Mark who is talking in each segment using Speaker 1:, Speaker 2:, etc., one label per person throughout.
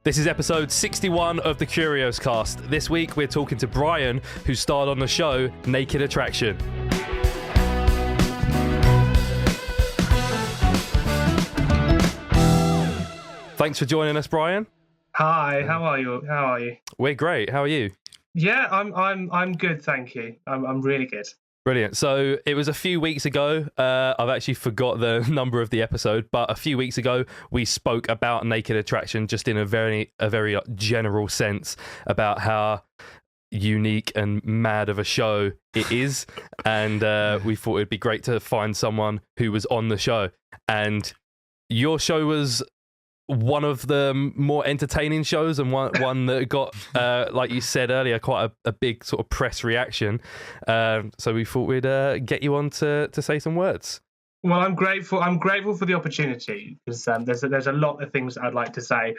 Speaker 1: This is episode 61 of the Curios cast. This week we're talking to Brian, who starred on the show Naked Attraction. Thanks for joining us, Brian.
Speaker 2: Hi, how are you?
Speaker 1: We're great. How are you?
Speaker 2: Yeah, I'm good, thank you. I'm really good.
Speaker 1: Brilliant. So it was a few weeks ago. I've actually forgot the number of the episode, but a few weeks ago we spoke about Naked Attraction, just in a very general sense, about how unique and mad of a show it is, and we thought it'd be great to find someone who was on the show. And your show was one of the more entertaining shows, and one that got, like you said earlier, quite a big sort of press reaction. So we thought we'd get you on to say some words.
Speaker 2: Well, I'm grateful for the opportunity, because there's a lot of things I'd like to say,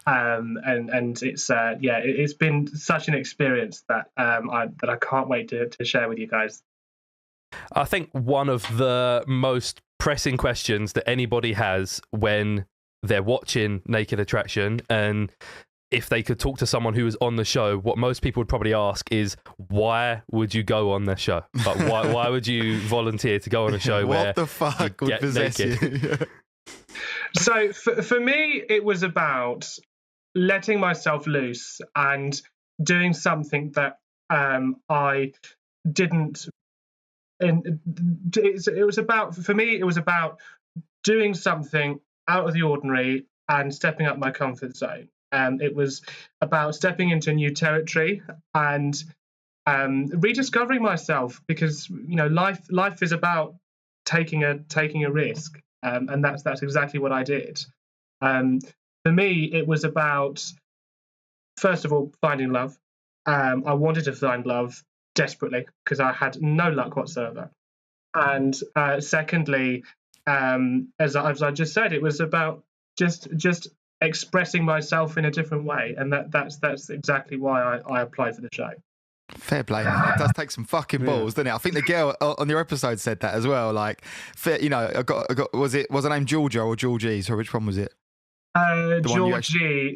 Speaker 2: and it's been such an experience that I can't wait to share with you guys.
Speaker 1: I think one of the most pressing questions that anybody has when they're watching Naked Attraction, and if they could talk to someone who was on the show, what most people would probably ask is, why would you go on the show? Like, why would you volunteer to go on a show where
Speaker 3: what the fuck would possess
Speaker 1: naked?
Speaker 3: you?
Speaker 2: So for me, it was about letting myself loose and doing something that I didn't. And it was about doing something out of the ordinary and stepping up my comfort zone. It was about stepping into new territory and rediscovering myself, because life is about taking a risk, and that's exactly what I did. For me, it was about, first of all, finding love. I wanted to find love desperately because I had no luck whatsoever, and secondly, as I just said, it was about just expressing myself in a different way, and that's exactly why I applied for the show.
Speaker 3: Fair play. It does take some fucking balls, doesn't it? I think the girl on your episode said that as well. Like, I got was her name Georgia or Georgie? So which one was it?
Speaker 2: Georgie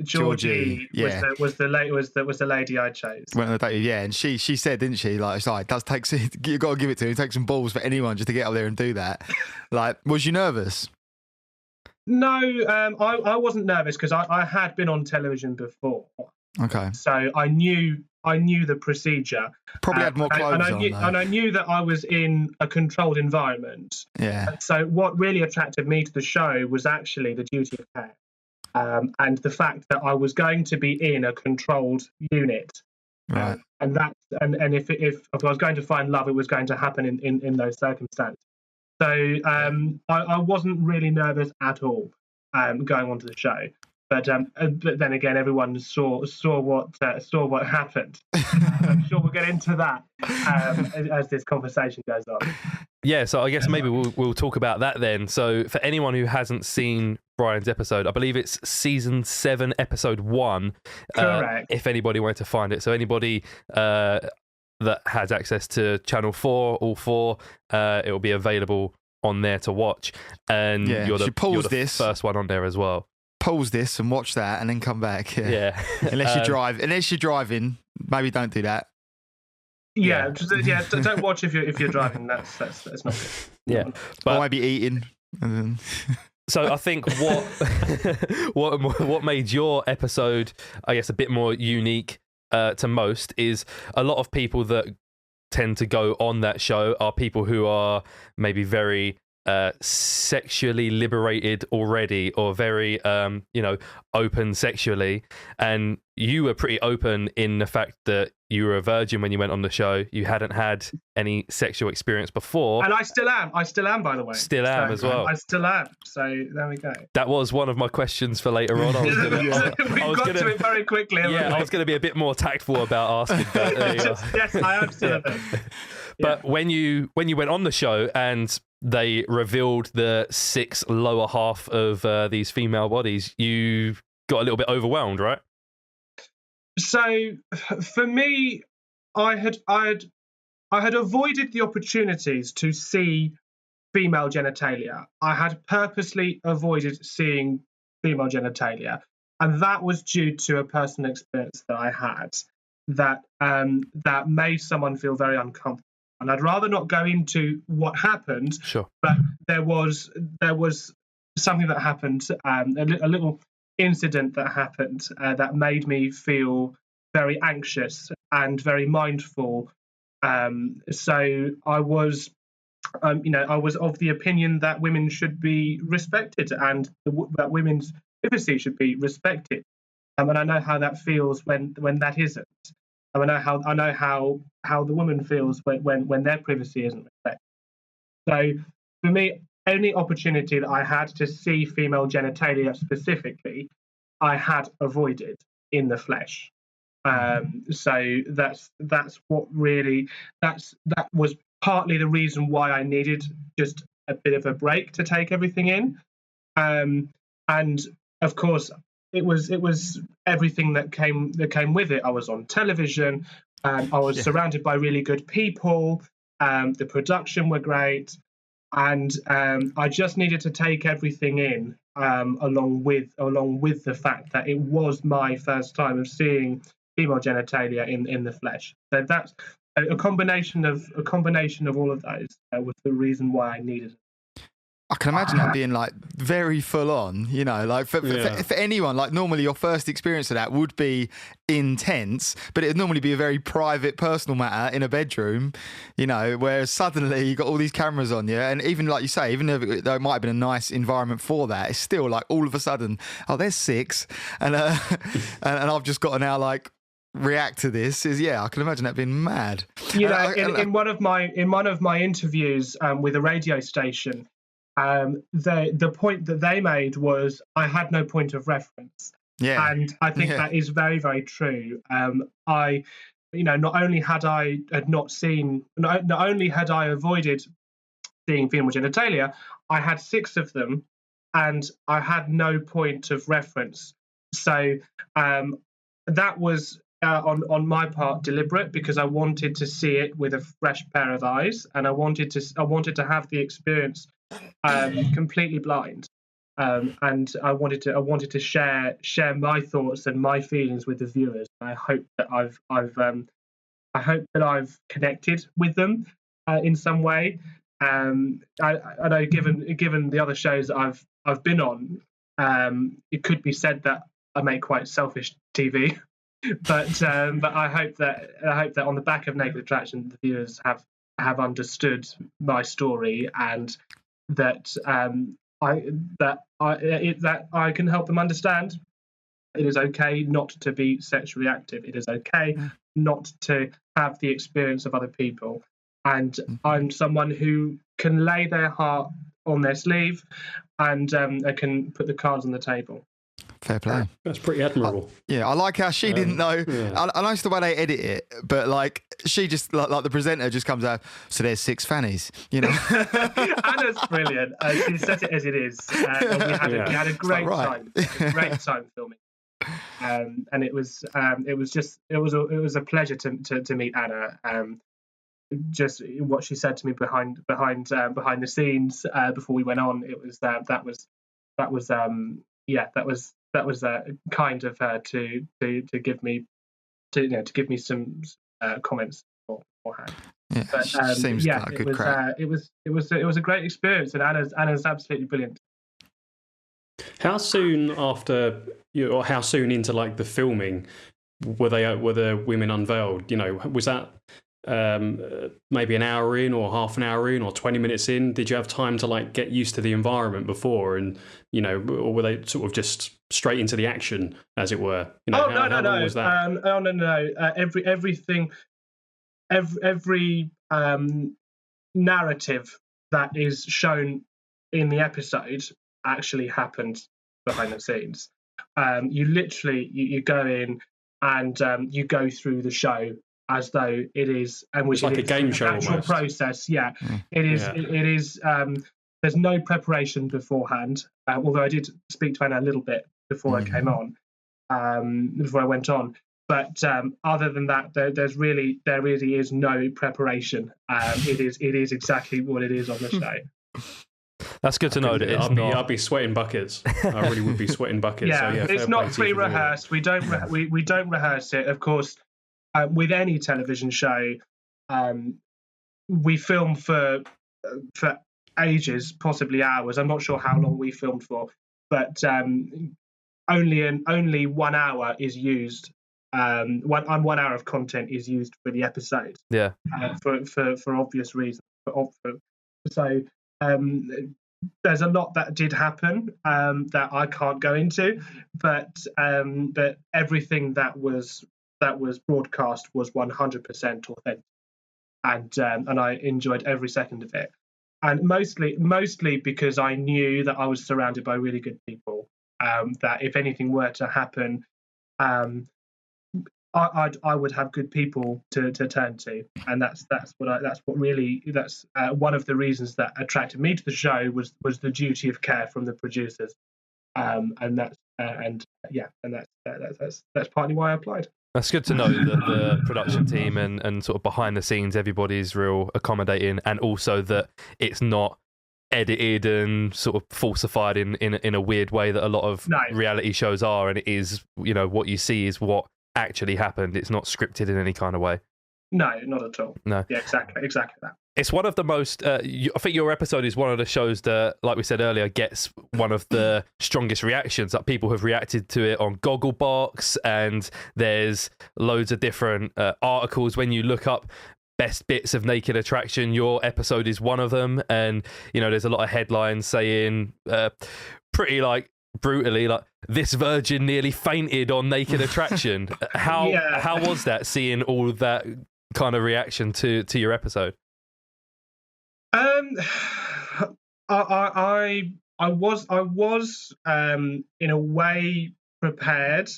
Speaker 3: yeah.
Speaker 2: was the lady I chose.
Speaker 3: Yeah, and she said, didn't she? Like, it does take. You got to give it to him. It takes some balls for anyone just to get up there and do that. Like, was you nervous?
Speaker 2: No, I wasn't nervous because I had been on television before.
Speaker 3: Okay.
Speaker 2: So I knew the procedure.
Speaker 3: Probably had more clothes
Speaker 2: and I knew that I was in a controlled environment.
Speaker 3: Yeah.
Speaker 2: So what really attracted me to the show was actually the duty of care. And the fact that I was going to be in a controlled unit,
Speaker 3: right?
Speaker 2: And if I was going to find love, it was going to happen in those circumstances. So I wasn't really nervous at all going onto the show. But then again, everyone saw what happened. I'm sure we'll get into that as this conversation goes on.
Speaker 1: Yeah, so I guess maybe we'll talk about that then. So for anyone who hasn't seen Brian's episode, I believe it's season 7, episode 1.
Speaker 2: Correct.
Speaker 1: If anybody wanted to find it, so anybody that has access to Channel 4, all 4, it will be available on there to watch. And you're the first one on there as well.
Speaker 3: Pause this and watch that, and then come back.
Speaker 1: Yeah.
Speaker 3: Unless you're driving, maybe don't do that.
Speaker 2: Yeah. Don't watch if you're driving. That's not good.
Speaker 1: Yeah,
Speaker 3: but I might be eating. And then...
Speaker 1: So I think what made your episode, I guess, a bit more unique to most is a lot of people that tend to go on that show are people who are maybe very sexually liberated already, or very open sexually, and you were pretty open in the fact that you were a virgin when you went on the show. You hadn't had any sexual experience before,
Speaker 2: and I still am, by the way.
Speaker 1: Still am as well.
Speaker 2: I still am. So there we go.
Speaker 1: That was one of my questions for later on.
Speaker 2: We got to it very quickly.
Speaker 1: I was going to be a bit more tactful about asking.
Speaker 2: Yes, I am still a bit.
Speaker 1: But when you went on the show and they revealed the 6 lower half of these female bodies, you got a little bit overwhelmed, right?
Speaker 2: So for me, I had avoided the opportunities to see female genitalia. I had purposely avoided seeing female genitalia and that was due to a personal experience that I had that made someone feel very uncomfortable. And I'd rather not go into what happened,
Speaker 1: Sure.
Speaker 2: but there was something that happened, a little incident that happened that made me feel very anxious and very mindful. So I was, I was of the opinion that women should be respected and that women's privacy should be respected. And I know how that feels when that isn't. I know how the woman feels when their privacy isn't respected. So for me, any opportunity that I had to see female genitalia specifically, I had avoided in the flesh. So that's what really that was partly the reason why I needed just a bit of a break to take everything in. And of course, it was everything that came with it. I was on television. I was surrounded by really good people. The production were great, and I just needed to take everything in, along with the fact that it was my first time of seeing female genitalia in the flesh. So that's a combination of all of those was the reason why I needed it.
Speaker 3: I can imagine that being like very full on, like for anyone, like normally your first experience of that would be intense, but it'd normally be a very private, personal matter in a bedroom, whereas suddenly you got all these cameras on you. And even like you say, even though it might have been a nice environment for that, it's still like all of a sudden, oh, there's 6. And I've just got to now like react to this. I can imagine that being mad.
Speaker 2: In one of my interviews with a radio station, the point that they made was I had no point of reference. And I think that is very, very true. Not only had I avoided seeing female genitalia, I had 6 of them, and I had no point of reference. So that was on my part deliberate, because I wanted to see it with a fresh pair of eyes, and I wanted to have the experience completely blind, and I wanted to share my thoughts and my feelings with the viewers. I hope that I've connected with them in some way. I know, given the other shows that I've been on, it could be said that I make quite selfish TV, but I hope that on the back of Naked Attraction, the viewers have understood my story, and that I can help them understand it is okay not to be sexually active. It is okay not to have the experience of other people. And I'm someone who can lay their heart on their sleeve, and I can put the cards on the table.
Speaker 3: Fair play.
Speaker 4: That's pretty admirable.
Speaker 3: I like how she didn't know. Yeah. I know it's the way they edit it, but like she just like the presenter just comes out. So there's 6 fannies,
Speaker 2: Anna's brilliant. She says it as it is. We had a great time. Great time filming. And it was a pleasure to meet Anna. Just what she said to me behind the scenes before we went on. It was that was kind of her to give me some comments beforehand.
Speaker 3: But, seems like a good crack.
Speaker 2: It was a great experience, and Anna's absolutely brilliant.
Speaker 4: How soon after or how soon into like the filming were the women unveiled? Was that maybe an hour in, or half an hour in, or 20 minutes in? Did you have time to like get used to the environment before, and or were they sort of just straight into the action, as it were?
Speaker 2: How long was that? Every narrative that is shown in the episode actually happened behind the scenes. You literally you go in and you go through the show as though it is, and which
Speaker 4: it's like a game show almost.
Speaker 2: Process. It is. It is. There's no preparation beforehand. Although I did speak to Anna a little bit before I came on, before I went on. But other than that, there really is no preparation. It is exactly what it is on the show.
Speaker 1: That's good to know that it's not.
Speaker 4: I'd be sweating buckets. I really would be sweating buckets.
Speaker 2: Yeah,
Speaker 4: so,
Speaker 2: it's not pre-rehearsed. We don't we don't rehearse it. Of course, with any television show, we film for ages, possibly hours. I'm not sure how long we filmed for, but only 1 hour is used. 1 hour of content is used for the episode.
Speaker 1: Yeah.
Speaker 2: For obvious reasons. So there's a lot that did happen that I can't go into, but everything that was broadcast was 100% authentic, and I enjoyed every second of it, and mostly because I knew that I was surrounded by really good people. That if anything were to happen, I would have good people to turn to, and that's one of the reasons that attracted me to the show was the duty of care from the producers, and that's partly why I applied.
Speaker 1: That's good to know that the production team and sort of behind the scenes, everybody's real accommodating, and also that it's not edited and sort of falsified in a weird way that a lot of reality shows are, and it is, what you see is what actually happened. It's not scripted in any kind of way.
Speaker 2: No, not at all.
Speaker 1: No.
Speaker 2: Yeah, exactly that.
Speaker 1: It's one of the most, I think your episode is one of the shows that, like we said earlier, gets one of the strongest reactions. Like, people have reacted to it on Gogglebox, and there's loads of different articles. When you look up best bits of Naked Attraction, your episode is one of them. And, there's a lot of headlines saying pretty, brutally, this virgin nearly fainted on Naked Attraction. How was that, seeing all of that kind of reaction to your episode?
Speaker 2: I was in a way prepared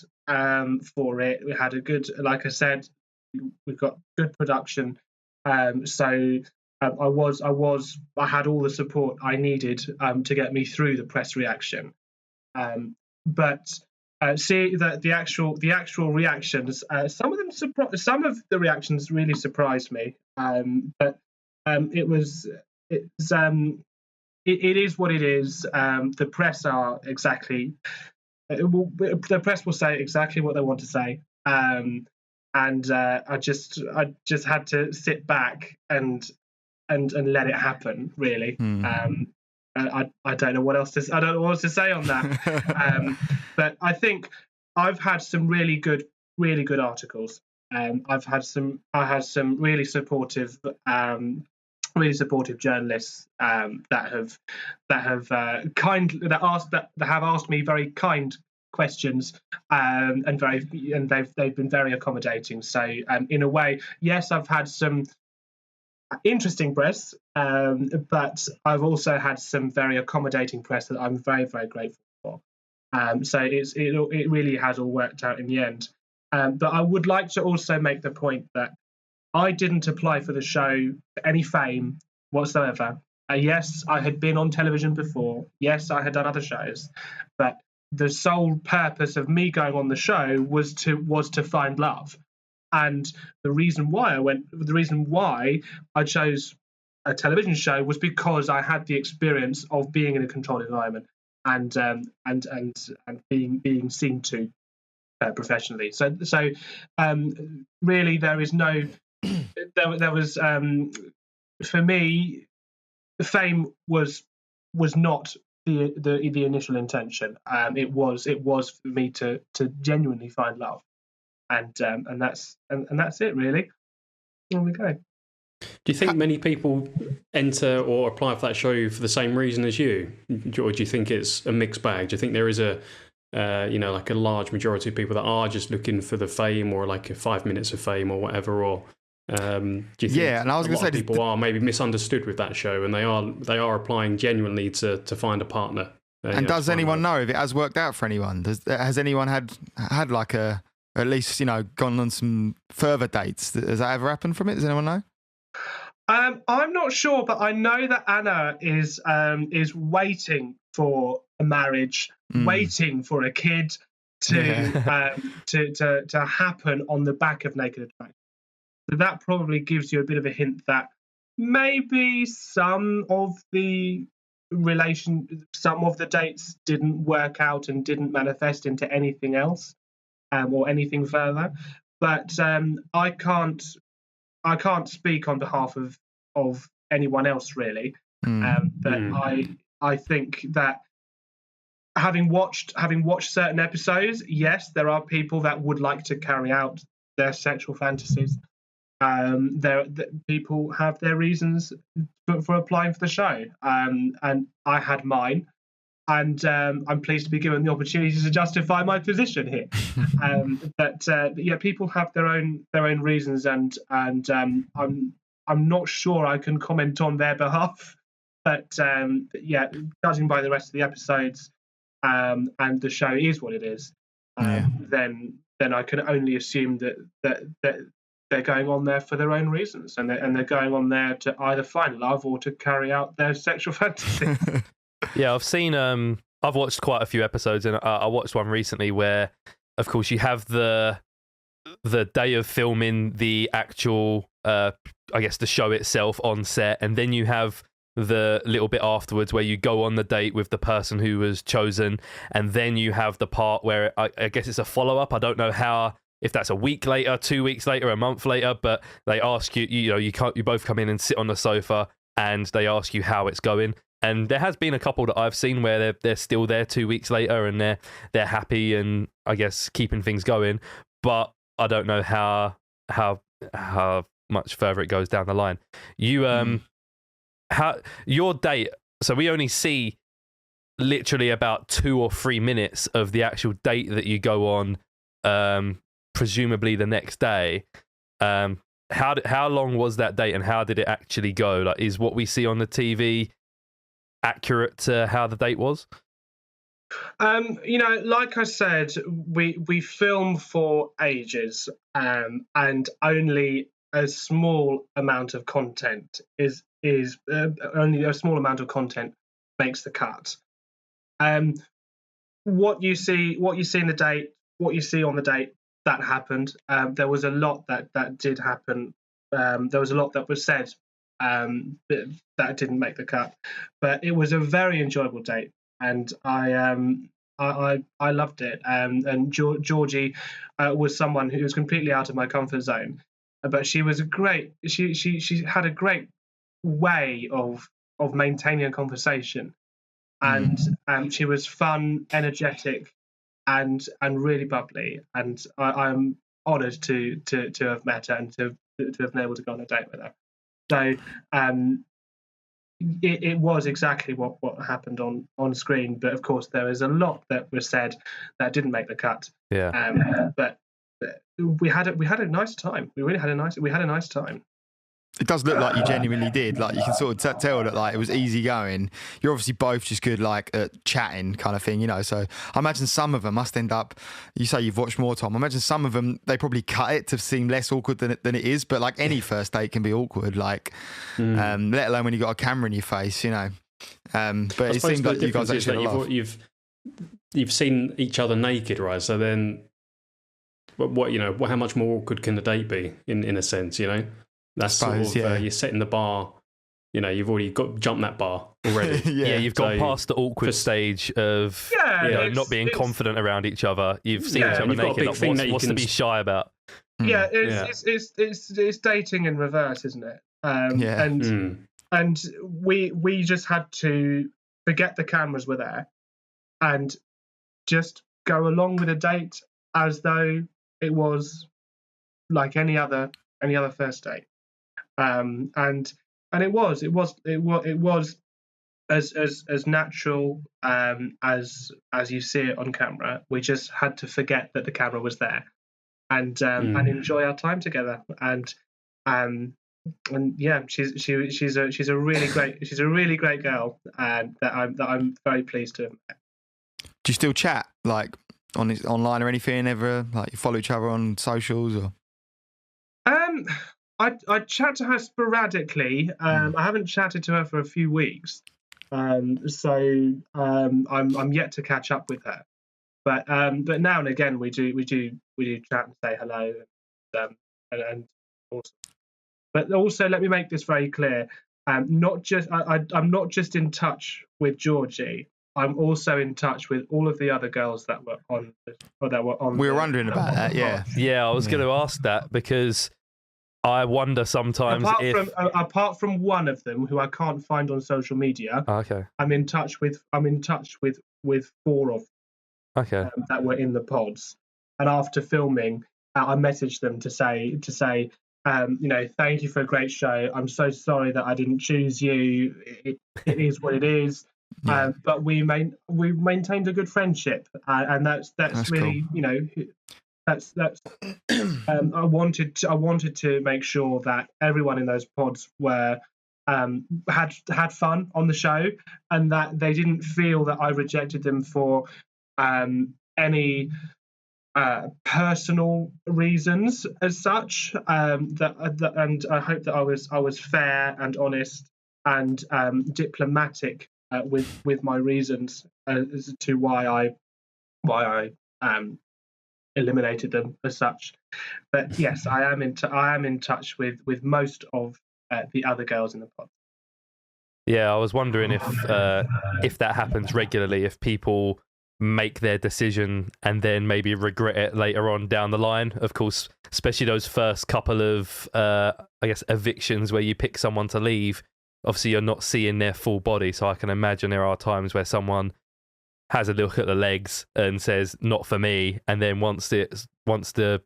Speaker 2: for it. We had a good, like I said, we've got good production. So I had all the support I needed to get me through the press reaction. But see that the actual reactions, some of the reactions really surprised me. But it is what it is. The press are exactly. The press will say exactly what they want to say, and I just had to sit back and let it happen. Really. I don't know what else to say on that. But I think I've had some really good articles. I had some really supportive journalists that have asked me very kind questions, and they've been very accommodating. So in a way, yes, I've had some interesting press, but I've also had some very accommodating press that I'm very, very grateful for. So it really has all worked out in the end. But I would like to also make the point that I didn't apply for the show for any fame whatsoever. Yes, I had been on television before. Yes, I had done other shows, but the sole purpose of me going on the show was to find love. And the reason why I chose a television show was because I had the experience of being in a controlled environment and being seen to professionally. So really, there is no. There was for me, fame was not the initial intention. It was for me to genuinely find love. And that's it, really. There we go.
Speaker 4: Do you think many people enter or apply for that show for the same reason as you, or do you think it's a mixed bag? Do you think there is a like a large majority of people that are just looking for the fame, or like 5 minutes of fame or whatever, or do you think
Speaker 3: and I was going to say
Speaker 4: people are maybe misunderstood with that show, and they are applying genuinely to find a partner?
Speaker 3: And does anyone know if it has worked out for anyone? Has anyone had like at least, gone on some further dates? Has that ever happened from it? Does anyone know?
Speaker 2: I'm not sure, but I know that Anna is waiting for a marriage, waiting for a kid to happen on the back of Naked Attraction. So that probably gives you a bit of a hint that maybe some of the some of the dates didn't work out and didn't manifest into anything else, or anything further. But I can't speak on behalf of anyone else really. But I think that having watched certain episodes, yes, there are people that would like to carry out their sexual fantasies. People have their reasons for applying for the show, and I had mine, and I'm pleased to be given the opportunity to justify my position here. But yeah, people have their own reasons, and I'm not sure I can comment on their behalf. But yeah, judging by the rest of the episodes, and the show is what it is, then I can only assume that they're going on there for their own reasons, and they're going on there to either find love or to carry out their sexual fantasy.
Speaker 1: Yeah, I've watched quite a few episodes, and I watched one recently where, of course, you have the day of filming the actual, I guess, the show itself on set, and then you have the little bit afterwards where you go on the date with the person who was chosen, and then you have the part where I guess it's a follow-up. I don't know if that's a week later, 2 weeks later, a month later, but they ask you, you both come in and sit on the sofa, and they ask you how it's going. And there has been a couple that I've seen where they're still there 2 weeks later, and they're happy and I guess keeping things going. But I don't know how much further it goes down the line. How your date? So we only see literally about 2 or 3 minutes of the actual date that you go on. Presumably the next day. How long was that date, and how did it actually go? Like, is what we see on the TV accurate to how the date was?
Speaker 2: Like I said, we film for ages, and only a small amount of content only a small amount of content makes the cut. What you see in the date, what you see on the date, that happened. There was a lot that did happen. There was a lot that was said that didn't make the cut, but it was a very enjoyable date, and I loved it. And Georgie was someone who was completely out of my comfort zone, but she was she had a great way of maintaining a conversation, and she was fun, energetic, and really bubbly, and I'm honoured to have met her and to have been able to go on a date with her. So it was exactly what happened on screen, but of course there is a lot that was said that didn't make the cut.
Speaker 1: Yeah.
Speaker 2: But we had a nice time. We had a nice time.
Speaker 3: It does look like you genuinely did. Like, you can sort of tell that, like, it was easy going. You're obviously both just good, like, at chatting kind of thing, So I imagine some of them must end up. You say you've watched more, Tom. I imagine some of them, they probably cut it to seem less awkward than it is. But like any first date can be awkward. Like, let alone when you got a camera in your face, But it seems like you guys actually
Speaker 4: you've seen each other naked, right? So then, how much more awkward can the date be? In a sense, That's you're setting the bar. You've already jumped that bar already.
Speaker 1: You've gone past the awkward stage of not being confident around each other. You've seen each other naked. What's to be shy about?
Speaker 2: Yeah, it's dating in reverse, isn't it? And we just had to forget the cameras were there and just go along with a date as though it was like any other first date. And it was as natural as you see it on camera. We just had to forget that the camera was there, and enjoy our time together. And yeah, she's a really great girl, and that I'm very pleased to.
Speaker 3: Do you still chat like online or anything? Ever like you follow each other on socials or?
Speaker 2: I chat to her sporadically. I haven't chatted to her for a few weeks, so I'm yet to catch up with her. But now and again we do chat and say hello, and also. But also, let me make this very clear: Not just I'm not just in touch with Georgie. I'm also in touch with all of the other girls that were on.
Speaker 3: We were wondering about that. Yeah.
Speaker 1: Yeah, I was going to ask that because I wonder sometimes
Speaker 2: apart from one of them who I can't find on social media.
Speaker 1: Okay.
Speaker 2: I'm in touch with 4 of that were in the pods, and after filming, I messaged them to say, thank you for a great show. I'm so sorry that I didn't choose you. It is what it is.
Speaker 3: Yeah.
Speaker 2: But we maintained a good friendship, and that's really cool. That's I wanted to make sure that everyone in those pods were had fun on the show, and that they didn't feel that I rejected them for any personal reasons as such. And I hope that I was fair and honest and diplomatic with my reasons as to why I eliminated them as such. But yes, I am in touch with most of the other girls in the pod.
Speaker 1: Yeah, I was wondering if that happens regularly, if people make their decision and then maybe regret it later on down the line. Of course, especially those first couple of evictions where you pick someone to leave. Obviously, you're not seeing their full body, so I can imagine there are times where someone has a look at the legs and says, "Not for me," and then once the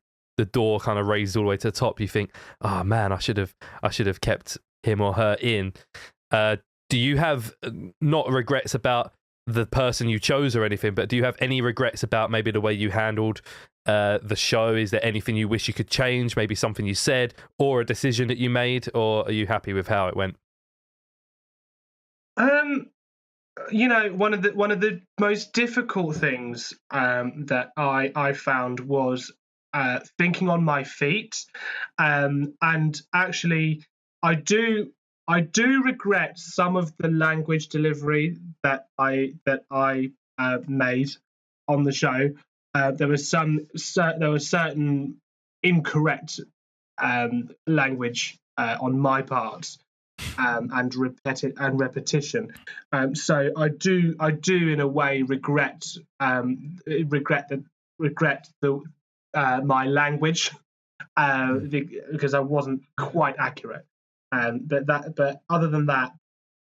Speaker 1: door kind of raises all the way to the top, you think, "Oh man, I should have kept him or her in." Do you have not regrets about the person you chose or anything, but do you have any regrets about maybe the way you handled the show? Is there anything you wish you could change? Maybe something you said or a decision that you made, or are you happy with how it went?
Speaker 2: One of the most difficult things that I found was thinking on my feet, and actually I do regret some of the language delivery that I made on the show. There was certain incorrect language on my part. And repetition. So I do in a way regret my language because I wasn't quite accurate. But other than that,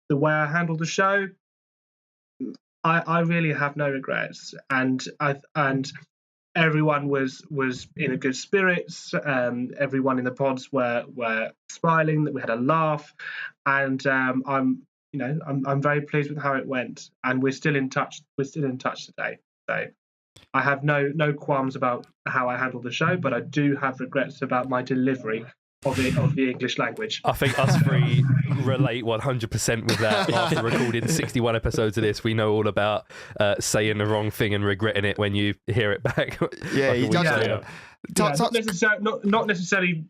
Speaker 2: the way I handled the show, I really have no regrets, and everyone was in a good spirits. Everyone in the pods were smiling. That we had a laugh, and I'm very pleased with how it went. And we're still in touch. We're still in touch today. So I have no qualms about how I handled the show, but I do have regrets about my delivery of the English language.
Speaker 1: I think us three relate 100% with that. After recording 61 episodes of this, we know all about saying the wrong thing and regretting it when you hear it back.
Speaker 3: Yeah, he does.
Speaker 2: Not necessarily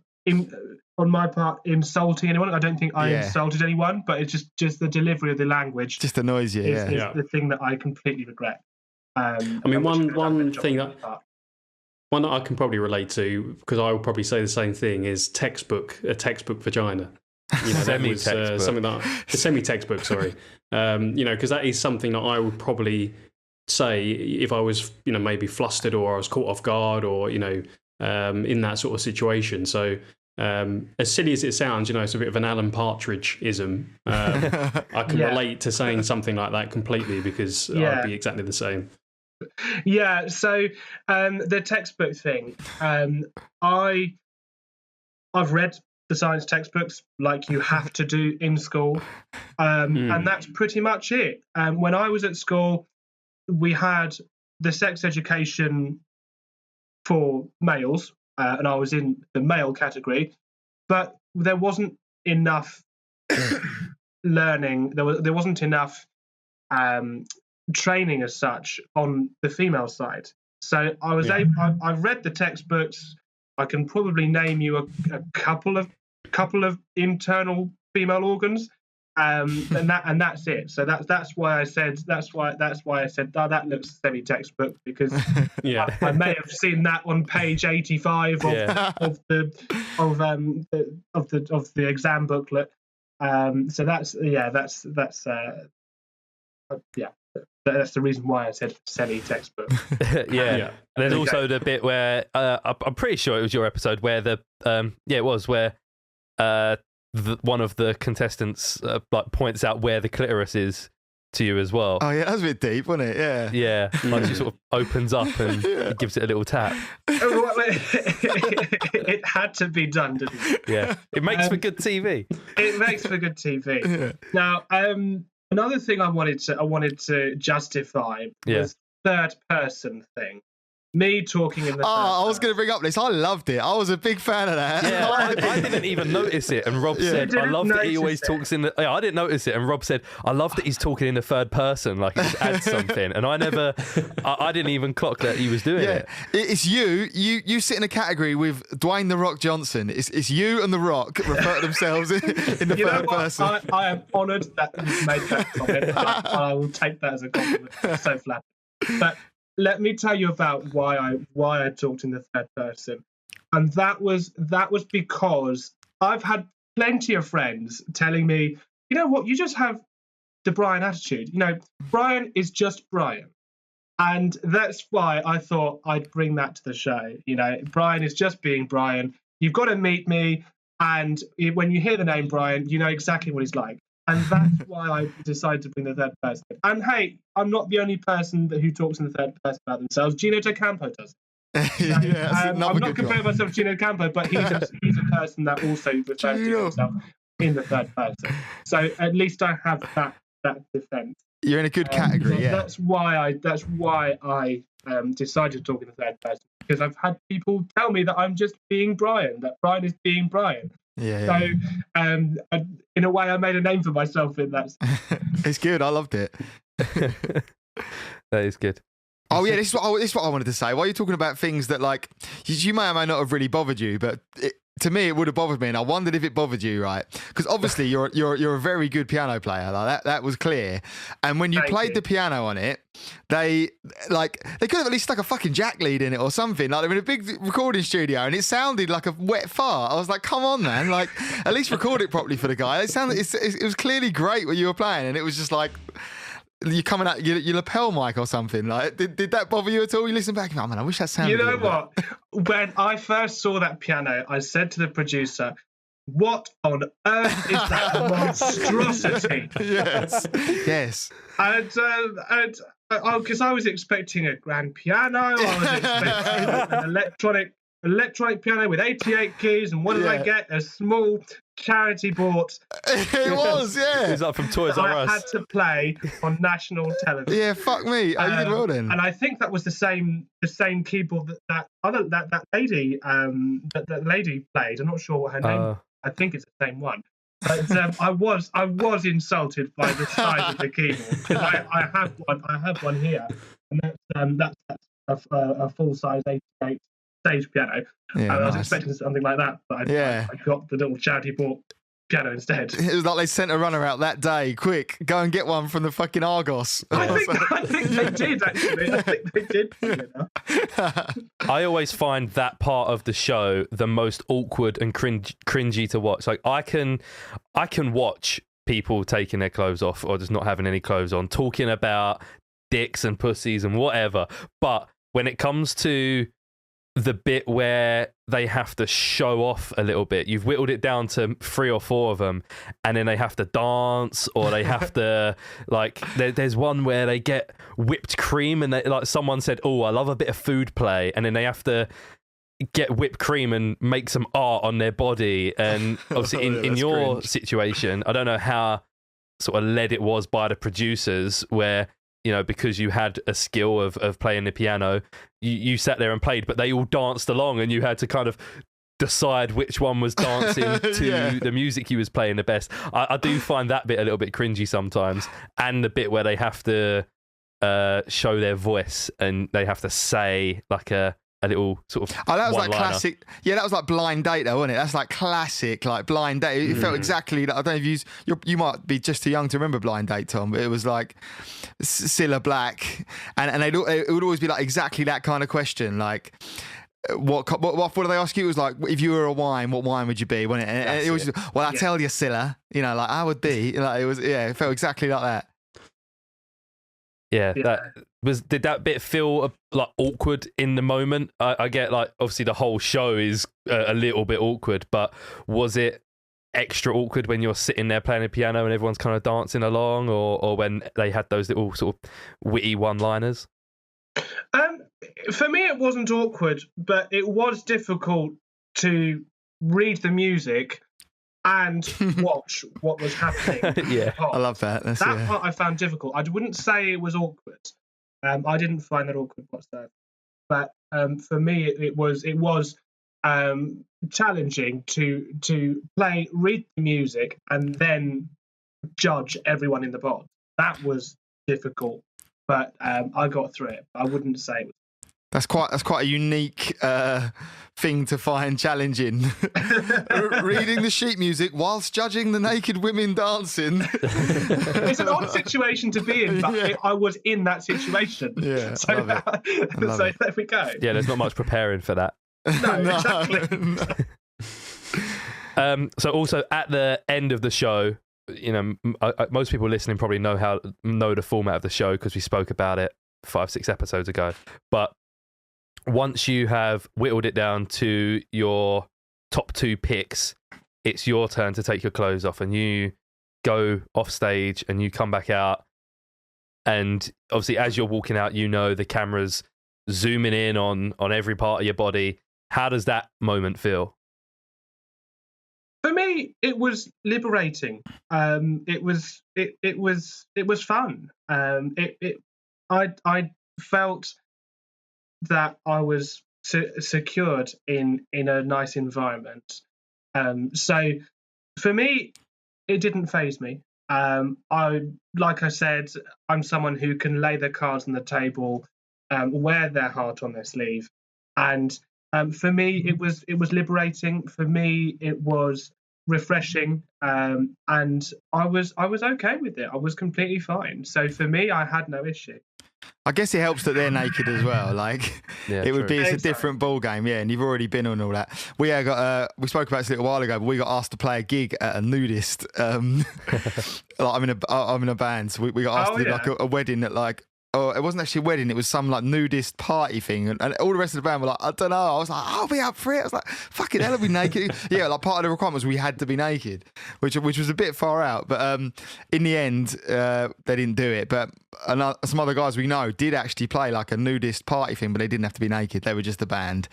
Speaker 2: on my part insulting anyone. I don't think I insulted anyone, but it's just the delivery of the language
Speaker 3: just annoys you.
Speaker 2: Is the thing that I completely regret.
Speaker 4: One that I can probably relate to, because I will probably say the same thing, is a textbook vagina.
Speaker 1: Semi-textbook.
Speaker 4: A semi-textbook, sorry. Because that is something that I would probably say if I was, maybe flustered or I was caught off guard or, in that sort of situation. So as silly as it sounds, it's a bit of an Alan Partridge-ism. I can relate to saying something like that completely because I'd be exactly the same.
Speaker 2: Yeah, so the textbook thing, I've read the science textbooks like you have to do in school, and that's pretty much it. When I was at school, we had the sex education for males, and I was in the male category, but there wasn't enough learning. There wasn't enough training as such on the female side. So I was I've read the textbooks. I can probably name you a couple of internal female organs, and that's it. So that's why I said that looks semi-textbook, because I may have seen that on page 85 of the exam booklet. So that's the reason why I said Selly textbook.
Speaker 1: Yeah. There's also the bit where I'm pretty sure it was your episode where it was where one of the contestants like points out where the clitoris is to you as well.
Speaker 3: Oh yeah, that was a bit deep, wasn't it? Yeah.
Speaker 1: Yeah, like she sort of opens up and gives it a little tap.
Speaker 2: It had to be done, didn't it?
Speaker 1: Yeah, it makes for good TV.
Speaker 2: It makes for good TV. Yeah. Now, another thing I wanted to justify was third person thing. Me talking in the
Speaker 3: I was going to bring up this. I loved it. I was a big fan of that.
Speaker 1: Yeah, I didn't even notice it. And Rob said, I love that he always talks in the... Yeah, I didn't notice it. And Rob said, I love that he's talking in the third person, like it just adds something. And I didn't even clock that he was doing it.
Speaker 3: It's you sit in a category with Dwayne The Rock Johnson. It's you and The Rock refer to themselves in the third person.
Speaker 2: I am honoured that you've made that comment. I will take that as a compliment. I'm so flattered. But let me tell you about why I talked in the third person, and that was because I've had plenty of friends telling me, you know what, you just have the Brian attitude. You know, Brian is just Brian, and that's why I thought I'd bring that to the show. You know, Brian is just being Brian. You've got to meet me, and when you hear the name Brian, you know exactly what he's like. And that's why I decided to bring the third person. And hey, I'm not the only person who talks in the third person about themselves. Gino Campo does. I'm not comparing myself to Gino Campo, but he's a person that also refers to himself in the third person. So at least I have that defense.
Speaker 3: You're in a good category, yeah.
Speaker 2: That's why I decided to talk in the third person, because I've had people tell me that I'm just being Brian, that Brian is being Brian.
Speaker 3: Yeah.
Speaker 2: So, in a way, I made a name for myself in that.
Speaker 3: It's good. I loved it.
Speaker 1: That is good.
Speaker 3: Oh yeah, this is what I wanted to say. While you're talking about things that like you may or may not have really bothered you, but to me it would have bothered me, and I wondered if it bothered you, right? Because obviously you're a very good piano player. Like that was clear. And when you played the piano on it, they could have at least stuck a fucking jack lead in it or something. Like they're in a big recording studio and it sounded like a wet fart. I was like, come on, man! Like at least record it properly for the guy. It was clearly great what you were playing, and it was just like. You're coming out your lapel mic or something. Like, did that bother you at all? You listen back, oh man, I wish that sounded.
Speaker 2: You know what? When I first saw that piano, I said to the producer, "What on earth is that monstrosity?"
Speaker 3: Yes.
Speaker 2: And because I was expecting a grand piano, I was expecting an electronic piano with 88 keys, and what did I get? A small charity bought.
Speaker 3: It was, yeah.
Speaker 1: It was up from Toys R Us.
Speaker 2: I had to play on national television.
Speaker 3: Yeah, fuck me. Oh, you did well then.
Speaker 2: And I think that was the same keyboard that lady played. I'm not sure what her name. I think it's the same one. But I was insulted by the size of the keyboard, because I have one here, and that's a full size 88 stage piano. I was expecting something like that, but I got the little charity bought piano instead.
Speaker 3: It was like they sent a runner out that day. Quick, go and get one from the fucking Argos.
Speaker 2: I think they did, actually. I think they did.
Speaker 1: I always find that part of the show the most awkward and cringy to watch. Like I can watch people taking their clothes off or just not having any clothes on, talking about dicks and pussies and whatever. But when it comes to the bit where they have to show off a little bit, you've whittled it down to 3 or 4 of them, and then they have to dance, or they have to like there's one where they get whipped cream, and they, like someone said, oh, I love a bit of food play, and then they have to get whipped cream and make some art on their body. And obviously in your cringe situation, I don't know how sort of led it was by the producers, where you know, because you had a skill of playing the piano, you sat there and played, but they all danced along, and you had to kind of decide which one was dancing to the music you was playing the best. I do find that bit a little bit cringy sometimes, and the bit where they have to show their voice and they have to say like a little sort of
Speaker 3: that was like classic. Yeah, that was like Blind Date though, wasn't it? That's like classic, like Blind Date. It felt exactly like, I don't know if you might be just too young to remember Blind Date, Tom, but it was like Cilla Black, and it would always be like exactly that kind of question, like What do they ask you? It was like, if you were a wine, what wine would you be? Wasn't it? And it was, well, I tell you, Scylla, you know, like I would be. Like it was, it felt exactly like that.
Speaker 1: Yeah, did that bit feel like awkward in the moment? I get like obviously the whole show is a little bit awkward, but was it extra awkward when you're sitting there playing the piano and everyone's kind of dancing along, or when they had those little sort of witty one-liners?
Speaker 2: For me, it wasn't awkward, but it was difficult to read the music and watch what was happening.
Speaker 1: Yeah,
Speaker 3: I love that.
Speaker 2: That part I found difficult. I wouldn't say it was awkward. I didn't find that awkward whatsoever. But for me, it was challenging to read the music, and then judge everyone in the pod. That was difficult, but I got through it. I wouldn't say it was.
Speaker 3: That's quite a unique thing to find challenging. Reading the sheet music whilst judging the naked women dancing.
Speaker 2: It's an odd situation to be in, but I was in that situation.
Speaker 3: Yeah,
Speaker 2: so
Speaker 3: love it.
Speaker 2: So there we go.
Speaker 1: Yeah, there's not much preparing for that.
Speaker 2: No, exactly.
Speaker 1: So also at the end of the show, you know, most people listening probably know the format of the show because we spoke about it 5-6 episodes ago. But once you have whittled it down to your top 2 picks, it's your turn to take your clothes off, and you go off stage and you come back out. And obviously, as you're walking out, you know the camera's zooming in on every part of your body. How does that moment feel?
Speaker 2: For me, it was liberating. It was fun. I felt that I was secured in a nice environment. So for me, it didn't faze me. Like I said, I'm someone who can lay their cards on the table, wear their heart on their sleeve, and for me, it was liberating. For me, it was refreshing, and I was okay with it. I was completely fine. So for me, I had no issue.
Speaker 3: I guess it helps that they're naked as well. Like it would be, it's a different ball game, yeah. And you've already been on all that. We spoke about this a little while ago, but we got asked to play a gig at a nudist. Like I'm in a band, so we got asked to do like a wedding at like. Oh, it wasn't actually a wedding. It was some like nudist party thing, and all the rest of the band were like, I don't know. I was like, I'll be up for it. I was like, fucking hell, I'll be naked. Yeah, like part of the requirement was we had to be naked, which was a bit far out. But in the end, they didn't do it. But some other guys we know did actually play like a nudist party thing, but they didn't have to be naked. They were just a band,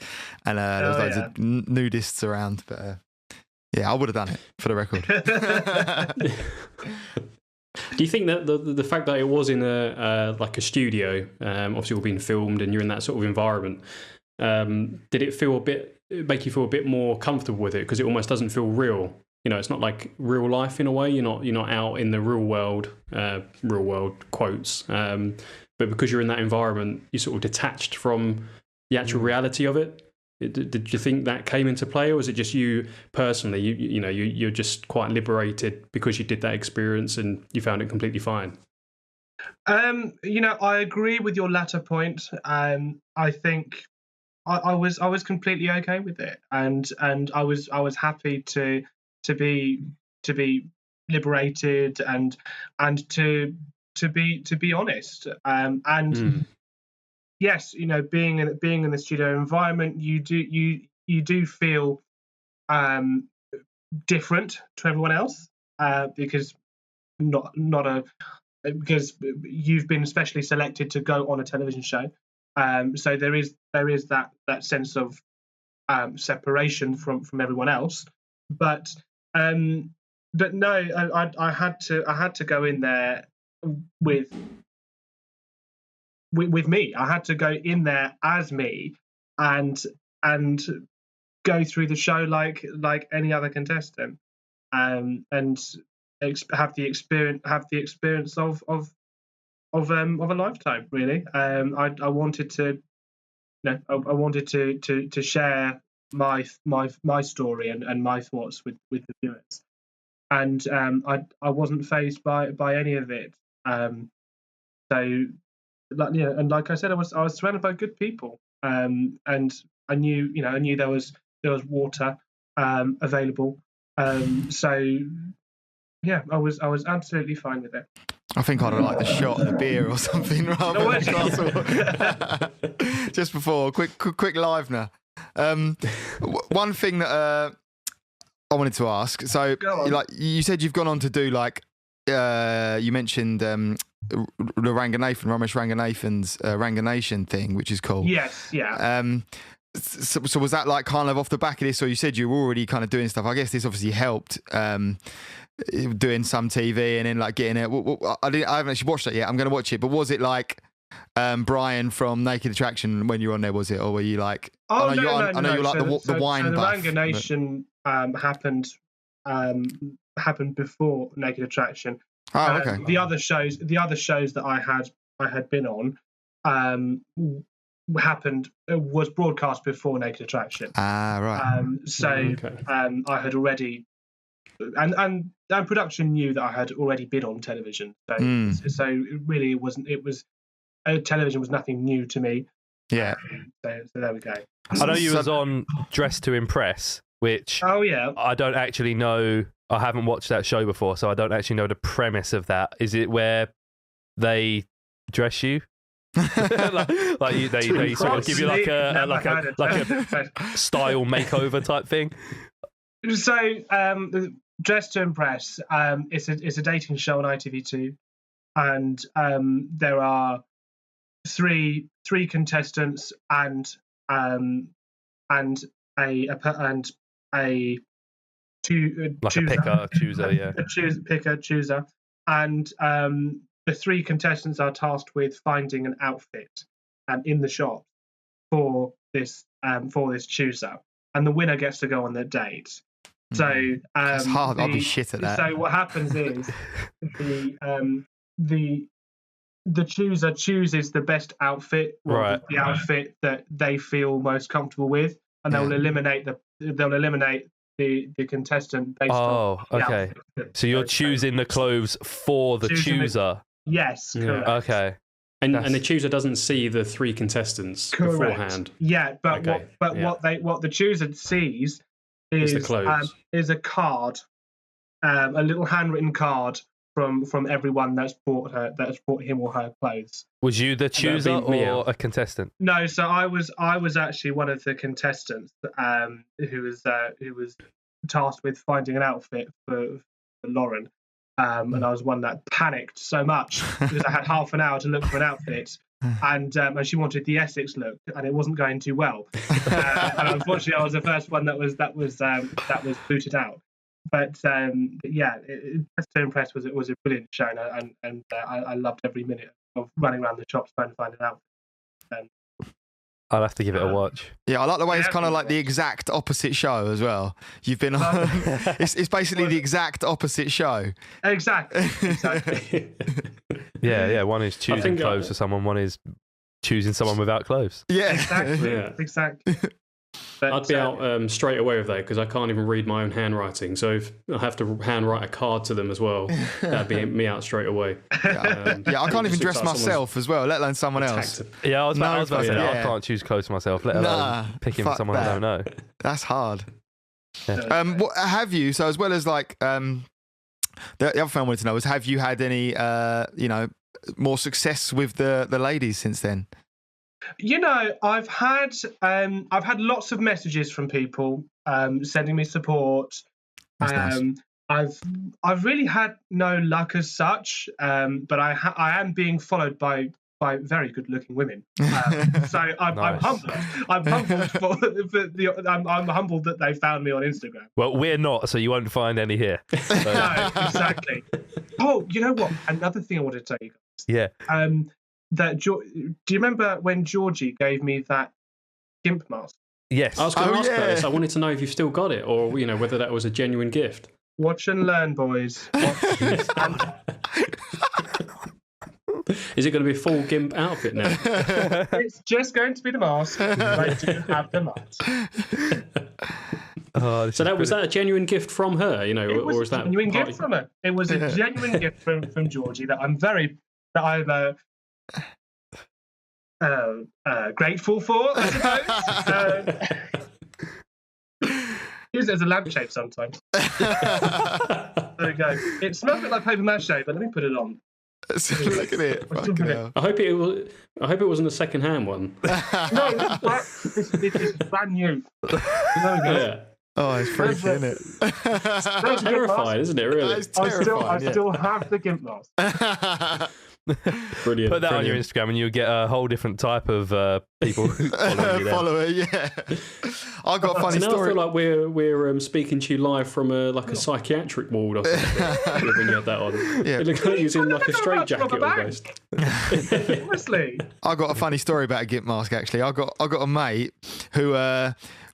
Speaker 3: and there was loads of nudists around. But yeah, I would have done it for the record.
Speaker 4: Do you think that the fact that it was in a like a studio, obviously all being filmed, and you're in that sort of environment, did it make you feel a bit more comfortable with it? Because it almost doesn't feel real. You know, it's not like real life in a way. You're not out in the real world quotes. But because you're in that environment, you're sort of detached from the actual reality of it. Did you think that came into play, or was it just you personally? You're just quite liberated because you did that experience and you found it completely fine.
Speaker 2: I agree with your latter point. I think I was completely okay with it, and I was happy to be liberated and to be honest. Yes, being in the studio environment, you do feel different to everyone else because because you've been specially selected to go on a television show. So there is that sense of separation from everyone else. But no, I had to go in there with me. I had to go in there as me and go through the show like any other contestant, and have the experience of a lifetime. Really, I wanted to, to share my story and my thoughts with the viewers, and I wasn't fazed by any of it. So. And like I said, I was surrounded by good people, and I knew there was water available. So yeah, I was absolutely fine with it.
Speaker 3: I think I'd have liked a shot of the beer or something rather than a glass of water. Just before, quick livener. One thing that I wanted to ask. So, like you said, you've gone on to do like you mentioned Ramesh Ranganathan's Ranganation thing, which is cool.
Speaker 2: Yes, yeah.
Speaker 3: So was that like kind of off the back of this, or you said you were already kind of doing stuff? I guess this obviously helped. Doing some TV and then like getting it. I haven't actually watched it yet. I'm going to watch it. But was it like Brian from Naked Attraction when you were on there? Was it, or were you like?
Speaker 2: Oh,
Speaker 3: I know you're like the wine
Speaker 2: so the
Speaker 3: buff.
Speaker 2: Ranganation happened before Naked Attraction.
Speaker 3: Oh, okay.
Speaker 2: The other shows that I had been on was broadcast before Naked Attraction.
Speaker 3: Ah, right.
Speaker 2: I had already. And production knew that I had already been on television, so it really wasn't. It was television was nothing new to me.
Speaker 3: Yeah.
Speaker 2: So there we go.
Speaker 1: I know you was on Dress to Impress, which I don't actually know. I haven't watched that show before, so I don't actually know the premise of that. Is it where they dress you? they sort of give you like a style makeover type thing.
Speaker 2: So Dress to Impress, it's a dating show on ITV2, and there are three contestants and a chooser, and the three contestants are tasked with finding an outfit in the shop for this chooser, and the winner gets to go on their date. So
Speaker 3: it's hard. I'll be shit at that.
Speaker 2: So what happens is the chooser chooses the best outfit, or the outfit that they feel most comfortable with, and they'll eliminate the contestant based on the outfit.
Speaker 1: So you're choosing the clothes for the chooser.
Speaker 2: Yes, correct.
Speaker 1: Okay.
Speaker 2: And
Speaker 4: the chooser doesn't see the three contestants beforehand.
Speaker 2: Yeah, but what the chooser sees is
Speaker 4: the clothes.
Speaker 2: Is a card, a little handwritten card from everyone that's bought him or her clothes.
Speaker 1: Was you the chooser or a contestant?
Speaker 2: No, so I was actually one of the contestants who was tasked with finding an outfit for Lauren. And I was one that panicked so much because I had half an hour to look for an outfit, and she wanted the Essex look, and it wasn't going too well. And unfortunately, I was the first one that was booted out. But yeah, Dress to Impress was a brilliant show, and I loved every minute of running around the shops trying to find an outfit.
Speaker 1: I'll have to give it a watch.
Speaker 3: Yeah, I like the way it's kind of like the exact opposite show as well. You've been on. It's basically the exact opposite show.
Speaker 2: Exactly.
Speaker 1: Yeah. One is choosing clothes for someone. One is choosing someone without clothes.
Speaker 3: Yeah,
Speaker 2: exactly. But,
Speaker 4: I'd be out straight away with that because I can't even read my own handwriting. So if I have to handwrite a card to them as well, that'd be me out straight away.
Speaker 3: I can't even dress myself as well, let alone someone else.
Speaker 1: Yeah, I was about to say, I can't choose clothes for myself, let alone picking for someone I don't know.
Speaker 3: That's hard. Yeah. What have you? So as well as like the other thing I wanted to know is, have you had any more success with the ladies since then?
Speaker 2: I've had lots of messages from people sending me support.
Speaker 3: Nice.
Speaker 2: I've really had no luck as such, but I am being followed by very good-looking women. So I'm humbled. I'm humbled I'm humbled that they found me on Instagram.
Speaker 1: Well, we're not, so you won't find any here. So.
Speaker 2: No, exactly. Oh, you know what? Another thing I wanted to tell you guys.
Speaker 1: Yeah.
Speaker 2: Do you remember when Georgie gave me that gimp mask?
Speaker 1: Yes.
Speaker 4: I was going to ask about this. I wanted to know if you've still got it, or whether that was a genuine gift.
Speaker 2: Watch and learn, boys.
Speaker 4: Is it going to be a full gimp outfit now?
Speaker 2: It's just going to be the mask. I do have the mask.
Speaker 4: So was that a genuine gift from her?
Speaker 2: Or is that a genuine gift from her? It was a genuine gift from Georgie that I'm grateful for, I suppose. Use it as a lampshade sometimes. There we go. It smells a bit like paper mache, but let me put it on.
Speaker 3: Look at it. Fucking hell.
Speaker 4: I hope it wasn't a second-hand one.
Speaker 2: No, this is brand new. There we go.
Speaker 4: Yeah.
Speaker 3: Oh, it's freaky, isn't it?
Speaker 4: That's terrifying, isn't it? Really?
Speaker 2: I still have the gimp mask.
Speaker 4: Brilliant.
Speaker 1: Put that on your Instagram and you'll get a whole different type of people following you.
Speaker 3: Follower, yeah. I got a funny
Speaker 4: now
Speaker 3: story.
Speaker 4: I feel like we're speaking to you live from a psychiatric ward or something when you had that on.
Speaker 3: Yeah.
Speaker 4: It looked like you was in like a straitjacket almost.
Speaker 2: Honestly,
Speaker 3: I got a funny story about a gimp mask. Actually, I got a mate who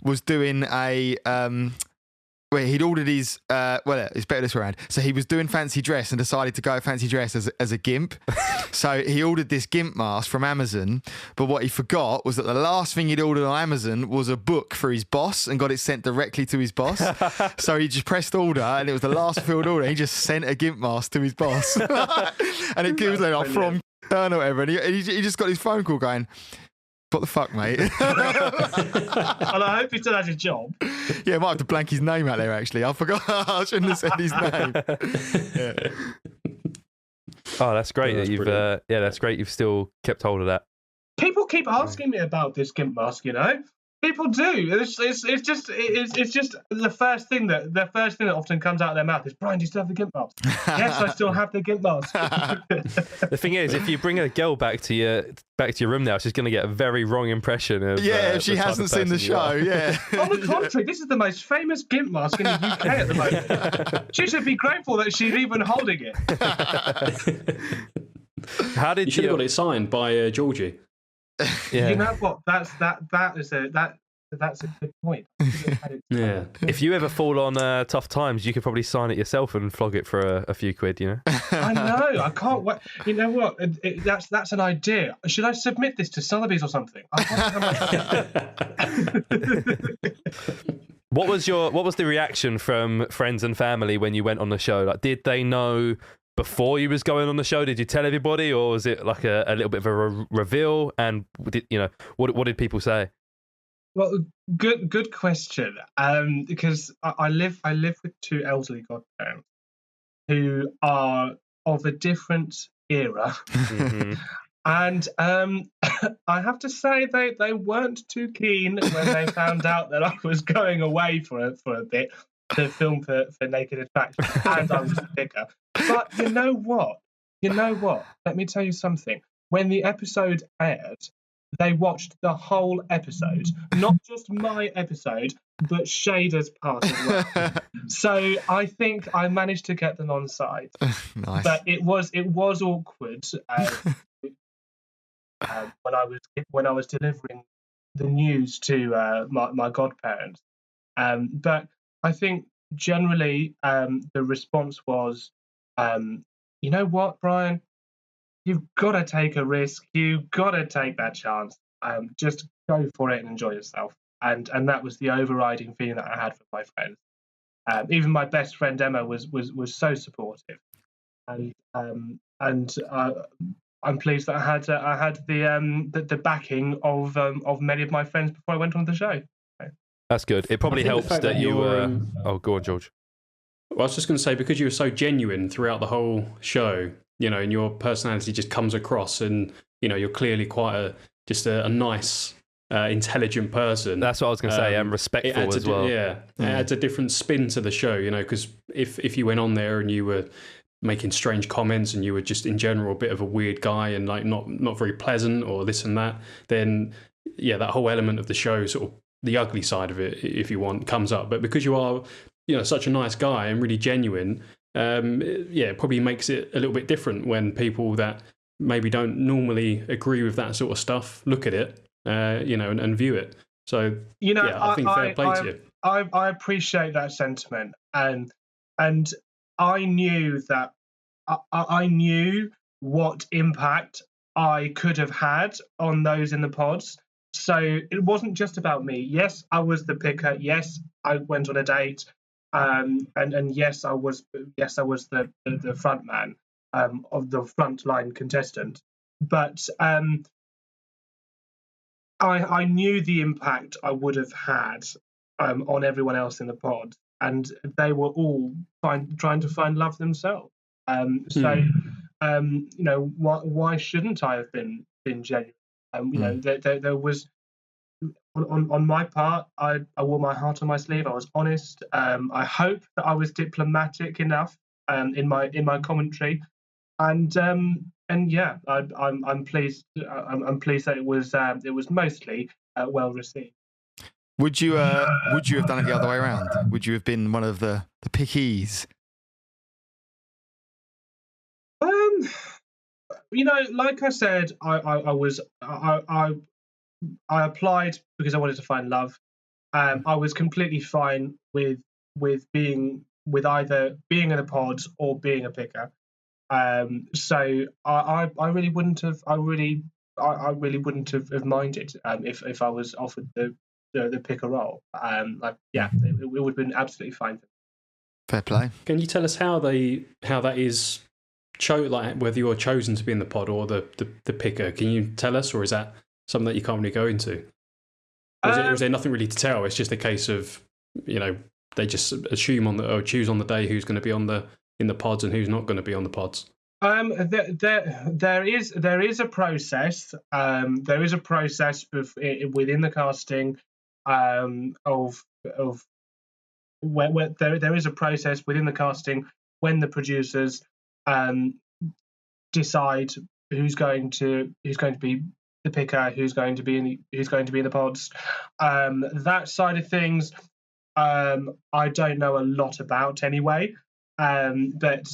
Speaker 3: was doing a. Well, he'd ordered his. It's better this way around. So he was doing fancy dress and decided to go fancy dress as a gimp. So he ordered this gimp mask from Amazon. But what he forgot was that the last thing he'd ordered on Amazon was a book for his boss and got it sent directly to his boss. So he just pressed order and it was the last filled order. He just sent a gimp mask to his boss, and it was like from or whatever. And he just got his phone call going. What the fuck, mate?
Speaker 2: well, I hope he still has his job.
Speaker 3: Yeah, I might have to blank his name out there, actually. I forgot. I shouldn't have said his name. Yeah.
Speaker 1: Oh, that's great that you've that's great you've still kept hold of that.
Speaker 2: People keep asking me about this gimp mask, you know. People do. It's just the first thing that often comes out of their mouth is, Brian, do you still have the gimp mask? Yes, I still have the gimp mask.
Speaker 1: The thing is, if you bring a girl back to your room now, she's going to get a very wrong impression of
Speaker 3: if she hasn't seen the show. Yeah.
Speaker 2: On the contrary, this is the most famous gimp mask in the UK at the moment. She should be grateful that she's even holding it.
Speaker 1: How did
Speaker 4: you should have got it signed by Georgie?
Speaker 2: Yeah. You know what? That's a good point.
Speaker 4: Yeah.
Speaker 1: If you ever fall on tough times, you could probably sign it yourself and flog it for a few quid. You know.
Speaker 2: I know. I can't wait. You know what? That's an idea. Should I submit this to Sotheby's or something?
Speaker 1: What was the reaction from friends and family when you went on the show? Like, did they know before you was going on the show? Did you tell everybody, or was it like a little bit of a reveal? And what did people say?
Speaker 2: Well, good question. Because I live with two elderly godparents who are of a different era,
Speaker 1: Mm-hmm.
Speaker 2: and I have to say they weren't too keen when they found out that I was going away for a bit to film for Naked Attraction, and I was a picker. But you know what? Let me tell you something. When the episode aired, they watched the whole episode, not just my episode, but Shader's part as well. So I think I managed to get them on side.
Speaker 3: Nice.
Speaker 2: But it was awkward when I was delivering the news to my godparents. But I think generally the response was, you know what, Brian? You've got to take a risk. You've got to take that chance. Just go for it and enjoy yourself. And that was the overriding feeling that I had for my friends. Even my best friend Emma was so supportive. And I'm pleased that I had the backing of many of my friends before I went on the show.
Speaker 1: That's good. It probably helps that you were. Oh, go on, George.
Speaker 4: Well, I was just going to say, because you were so genuine throughout the whole show, and your personality just comes across, and you're clearly quite a nice, intelligent person.
Speaker 1: That's what I was going to say. And respectful as well.
Speaker 4: Yeah, it adds a different spin to the show. Because if you went on there and you were making strange comments and you were just in general a bit of a weird guy and like not very pleasant or this and that, then that whole element of the show, sort of the ugly side of it, if you want, comes up. But because you are such a nice guy and really genuine, it probably makes it a little bit different when people that maybe don't normally agree with that sort of stuff look at it, and view it. So I think fair play to you.
Speaker 2: I appreciate that sentiment, and I knew that I knew what impact I could have had on those in the pods. So it wasn't just about me. Yes, I was the picker. Yes, I went on a date. And yes, I was the front man of the frontline contestant. But I knew the impact I would have had on everyone else in the pod, and they were all trying to find love themselves. Why shouldn't I have been genuine? There was on my part, I wore my heart on my sleeve. I was honest. I hope that I was diplomatic enough in my commentary, and yeah, I'm pleased. I'm pleased that it was mostly well received.
Speaker 3: Would you have done it the other way around? Would you have been one of the pickies?
Speaker 2: Like I said, I applied because I wanted to find love. I was completely fine with either being in a pod or being a picker. So I really wouldn't have. I really wouldn't have minded if I was offered the picker role. It would have been absolutely fine.
Speaker 3: Fair play.
Speaker 4: Can you tell us how that is? Like whether you're chosen to be in the pod or the picker, can you tell us, or is that something that you can't really go into? Or is there nothing really to tell? It's just a case of they just assume or choose on the day who's going to be in the pods and who's not going to be on the pods.
Speaker 2: There is a process. There is a process within the casting of where there is a process within the casting when the producers decide who's going to be the picker, who's going to be in the pods. That side of things, I don't know a lot about anyway. But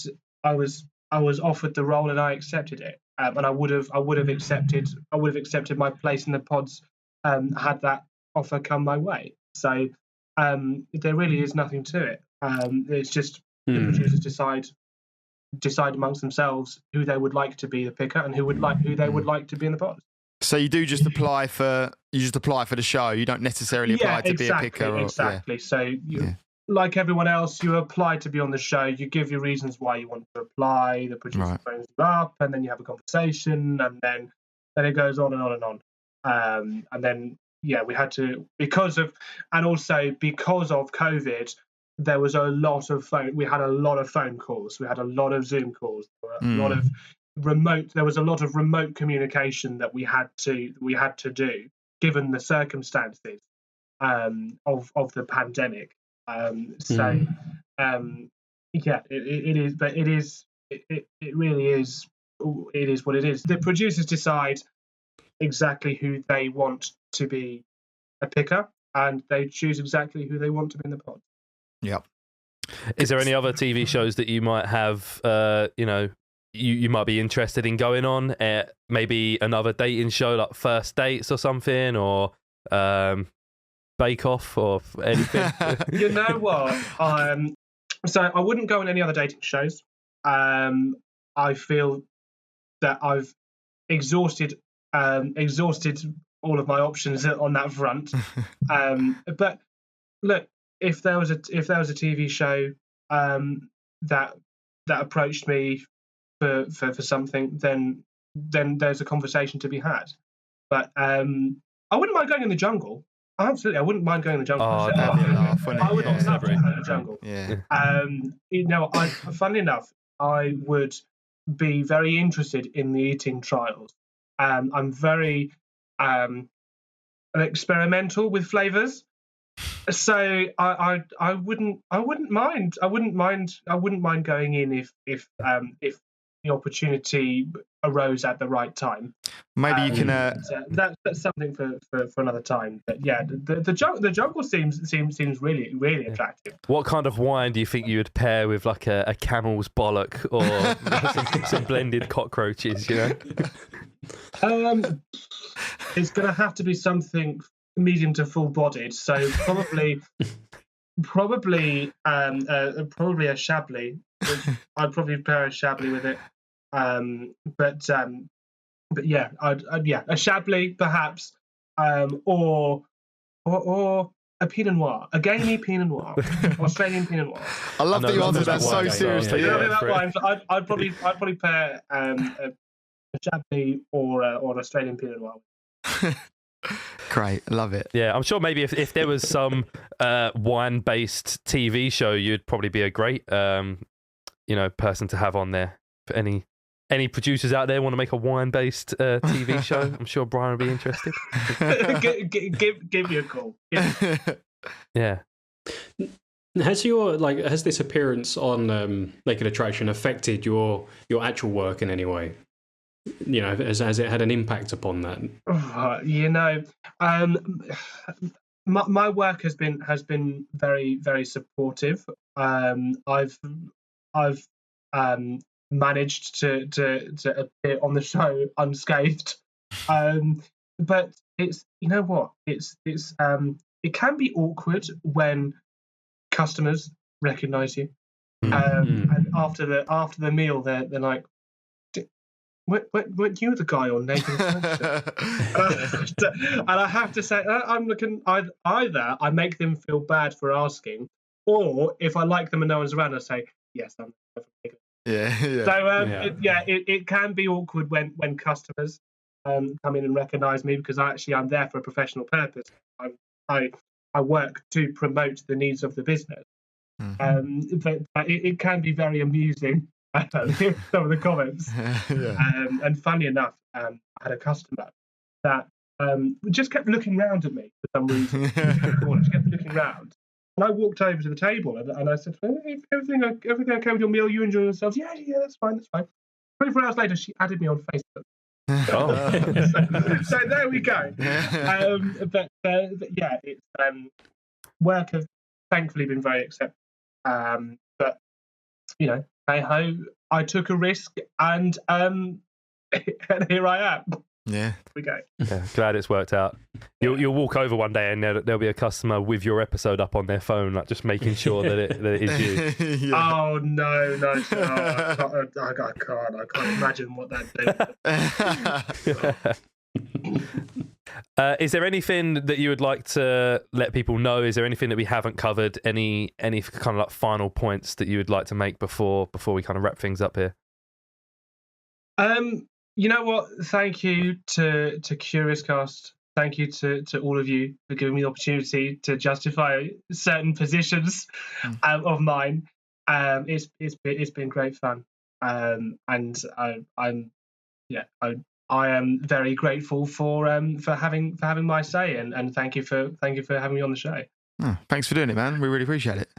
Speaker 2: I was offered the role and I accepted it, and I would have accepted my place in the pods had that offer come my way. So there really is nothing to it. It's just the producers decide amongst themselves who they would like to be the picker and who they would like to be in the pod.
Speaker 3: So you do just apply for the show. You don't necessarily apply to be a picker.
Speaker 2: Exactly. Yeah. So like everyone else, you apply to be on the show. You give your reasons why you want to apply. The producer phones you up, and then you have a conversation, and then it goes on and on and on. And then we had to because of COVID. There was a lot of phone. We had a lot of phone calls. We had a lot of Zoom calls. There was a lot of remote communication that we had to do, given the circumstances of the pandemic. It is. But it really is. It is what it is. The producers decide exactly who they want to be a picker, and they choose exactly who they want to be in the pod.
Speaker 3: Yep.
Speaker 1: Is there any other TV shows that you might have, you might be interested in going on? Maybe another dating show like First Dates or something, or Bake Off or anything?
Speaker 2: You know what? So I wouldn't go on any other dating shows. I feel that I've exhausted all of my options on that front. But look. If there was a TV show that approached me for something, then there's a conversation to be had. But I wouldn't mind going in the jungle. Absolutely, I wouldn't mind going in the jungle.
Speaker 3: Oh, that'd be a laugh, wouldn't it?
Speaker 2: I would love to go in the jungle.
Speaker 3: Yeah.
Speaker 2: Funnily enough, I would be very interested in the eating trials. I'm very experimental with flavors. So I wouldn't mind going in if the opportunity arose at the right time.
Speaker 3: Maybe you can.
Speaker 2: That's something for another time. But yeah, the jungle seems really really attractive.
Speaker 1: What kind of wine do you think you would pair with like a camel's bollock or some blended cockroaches?
Speaker 2: It's going to have to be something medium to full bodied, so probably a Chablis. I'd probably pair a Chablis with it, but yeah, a Chablis perhaps, or a Pinot Noir, a gamey Pinot Noir, Australian Pinot Noir.
Speaker 3: I love that you answered that so seriously.
Speaker 2: I'd probably pair a Chablis or an Australian Pinot Noir.
Speaker 3: Great, I love it.
Speaker 1: Yeah, I'm sure maybe if there was some wine-based TV show, you'd probably be a great person to have on there. For any producers out there want to make a wine-based TV show, I'm sure Brian would be interested.
Speaker 2: give me a call.
Speaker 1: Yeah.
Speaker 4: Has this appearance on Naked Attraction affected your actual work in any way? Has it had an impact upon that?
Speaker 2: My work has been very, very supportive. I've managed to appear on the show unscathed, but it's it can be awkward when customers recognise you, and after the meal they're like, weren't you the guy on Naked Attraction? And I have to say, I'm looking either I make them feel bad for asking, or if I like them and no one's around, I say, yes, I'm Naked.
Speaker 3: Yeah.
Speaker 2: So it can be awkward when customers come in and recognise me, because I'm there for a professional purpose. I work to promote the needs of the business. But it can be very amusing. Some of the comments. And funny enough, I had a customer that just kept looking round at me for some reason. She kept looking round, and I walked over to the table and I said, everything okay with your meal? You enjoy yourselves? Yeah, that's fine. 24 hours later, she added me on Facebook. So there we go. But yeah, it's work has thankfully been very accepted. But hey ho, I took a risk, and here I am.
Speaker 3: Yeah,
Speaker 2: we go.
Speaker 1: Yeah, glad it's worked out. You'll walk over one day and there'll be a customer with your episode up on their phone, like just making sure that it is
Speaker 2: you. Oh no! I can't imagine what that do.
Speaker 1: Is there anything that you would like to let people know? Is there anything that we haven't covered? Any kind of like final points that you would like to make before we kind of wrap things up here?
Speaker 2: You know what? Thank you to Curious Cast. Thank you to all of you for giving me the opportunity to justify certain positions of mine. It's been great fun, and I am very grateful for having my say, and thank you for having me on the show.
Speaker 3: Oh, thanks for doing it, man. We really appreciate it.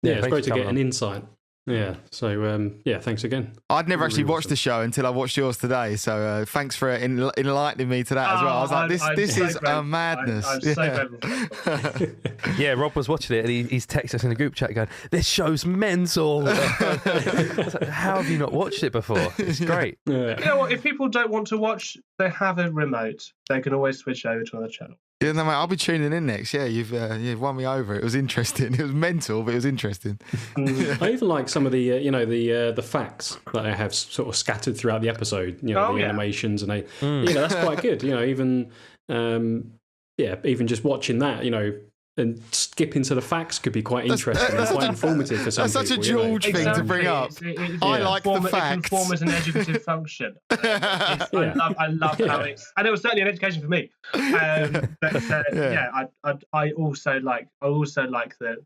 Speaker 4: Yeah, it's great to get an insight. Yeah, so thanks again.
Speaker 3: I'd never actually watched the show until I watched yours today, so thanks for enlightening me to that as well. I was like, this is a madness.
Speaker 2: I'm so grateful.
Speaker 1: Yeah, Rob was watching it and he's texted us in the group chat going, this show's mental. I was like, how have you not watched it before? It's great.
Speaker 2: Yeah. You know what, if people don't want to watch, they have a remote. They can always switch over to another channel.
Speaker 3: Yeah, no, mate, I'll be tuning in next. Yeah, you've won me over. It was interesting. It was mental, but it was interesting.
Speaker 4: I even like some of the the facts that I have sort of scattered throughout the episode. Animations, and that's quite good. Even even just watching that, and skipping to the facts could be quite interesting and quite informative for some people.
Speaker 3: That's such a George thing to bring up. I like the facts.
Speaker 2: It can form as an educative function. I love how it's, and it was certainly an education for me. I also like the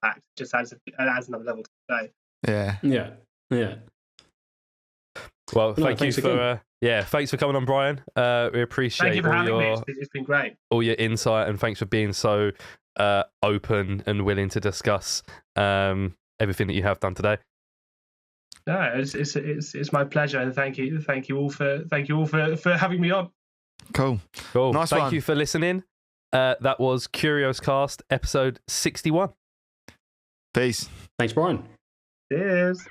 Speaker 2: fact. Just adds another level to the day.
Speaker 4: Yeah.
Speaker 1: Well, thanks for coming on, Brian. We appreciate
Speaker 2: Thank you for having me. It's been great.
Speaker 1: All your insight, and thanks for being so open and willing to discuss everything that you have done today.
Speaker 2: No, it's my pleasure, and thank you all for having me on.
Speaker 3: Cool.
Speaker 1: Nice Thank you for listening. That was Curios Cast episode 61.
Speaker 3: Peace.
Speaker 4: Thanks, Brian.
Speaker 2: Cheers.